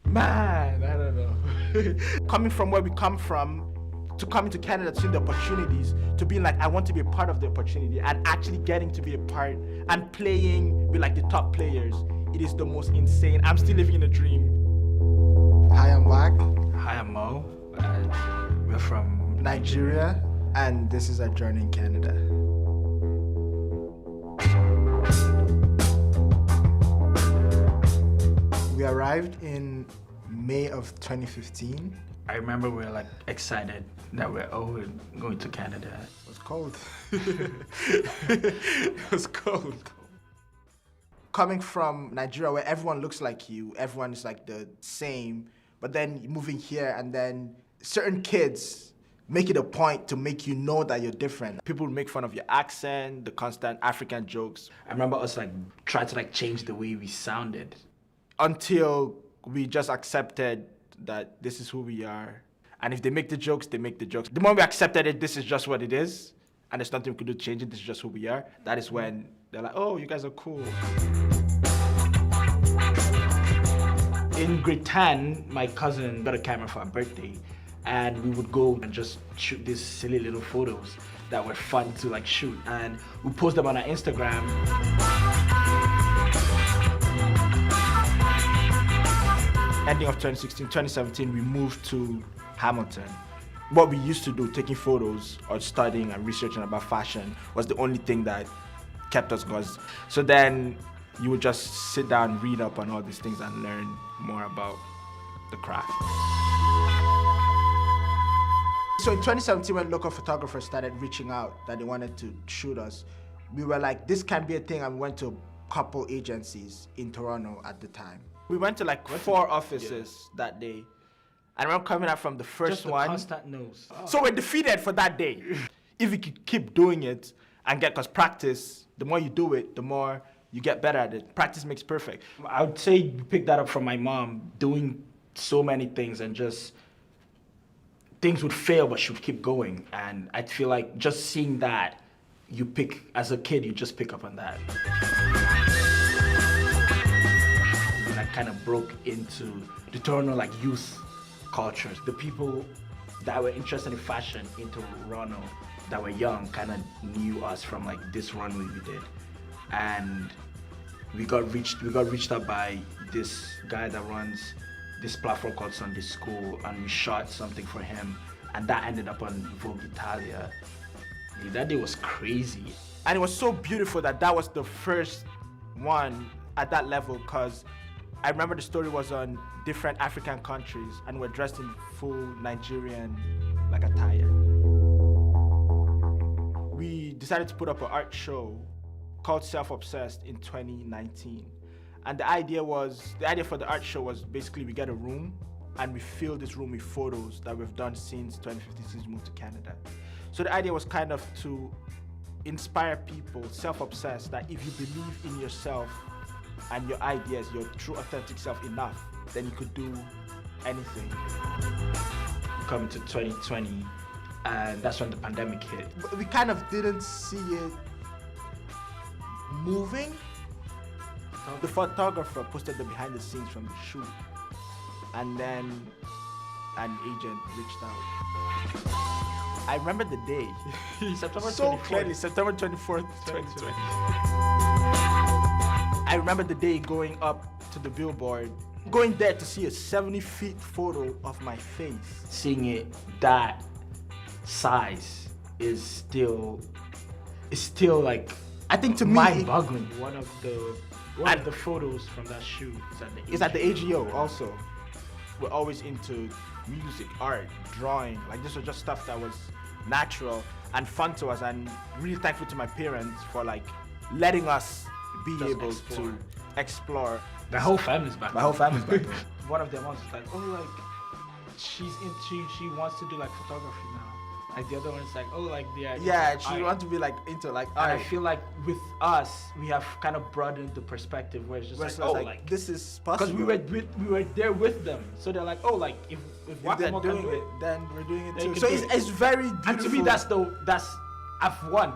Man, I don't know. Coming from where we come from, to coming to Canada, to seeing the opportunities, to being like, I want to be a part of the opportunity, and actually getting to be a part and playing with like the top players. It is the most insane. I'm still living in a dream. Hi, I'm Whak. Hi, I'm Mo. We're from Nigeria, and this is our journey in Canada. We arrived in May of 2015. I remember we were like excited that we're going to Canada. It was cold. It was cold. Coming from Nigeria, where everyone looks like you, everyone is like the same, but then moving here and then certain kids make it a point to make you know that you're different. People would make fun of your accent, the constant African jokes. I remember us like trying to like change the way we sounded. Until we just accepted that this is who we are. And if they make the jokes, they make the jokes. The moment we accepted it, this is just what it is, and there's nothing we could do to change it, this is just who we are, that is when they're like, oh, you guys are cool. In grade 10, my cousin got a camera for her birthday, and we would go and just shoot these silly little photos that were fun to like shoot, and we post them on our Instagram. Ending of 2016, 2017, we moved to Hamilton. What we used to do, taking photos or studying and researching about fashion, was the only thing that kept us going. So then you would just sit down, read up on all these things and learn more about the craft. So in 2017, when local photographers started reaching out that they wanted to shoot us, we were like, this can be a thing, and we went to a couple agencies in Toronto at the time. We went to like 4 offices that day. I remember coming out from the first one. Constant nose. Oh. So we're defeated for that day. If you could keep doing it and because practice, the more you do it, the more you get better at it. Practice makes perfect. I would say we picked that up from my mom, doing so many things, and just things would fail, but she would keep going. And I feel like just seeing that, as a kid, you just pick up on that. And I kind of broke into the Toronto like youth cultures. The people that were interested in fashion in Toronto that were young kind of knew us from like this runway we did. And we got reached out by this guy that runs this platform called Sunday School, and we shot something for him, and that ended up on Vogue Italia. That day was crazy. And it was so beautiful that was the first one at that level, because I remember the story was on different African countries and we're dressed in full Nigerian like attire. We decided to put up an art show called Self-Obsessed in 2019. And the idea for the art show was basically we get a room and we fill this room with photos that we've done since 2015, since we moved to Canada. So the idea was kind of to inspire people, self-obsessed, that if you believe in yourself and your ideas, your true authentic self enough, then you could do anything. Come to 2020, and that's when the pandemic hit. We kind of didn't see it moving. The photographer posted the behind the scenes from the shoot, and then an agent reached out. I remember the day, September 24th. Clearly, September 24th, 2020. I remember the day going up to the billboard, going there to see a 70-feet photo of my face. Seeing it that size is still like, I think to me, mind-boggling. One of the photos from that shoot is at the AGO also. We're always into music, art, drawing. Like, this was just stuff that was natural and fun to us, and really thankful to my parents for like letting us be able to explore. My whole family's back. One of them was like, oh, like she wants to do like photography now. Like the other one's like, oh, like she wants to be like into like art. And I feel like with us, we have kind of broadened the perspective where it's just like this is possible. Because we were there with them, so they're like, oh, like if they're doing it, then we're doing it too. So it's very beautiful. And to me, that's I've won.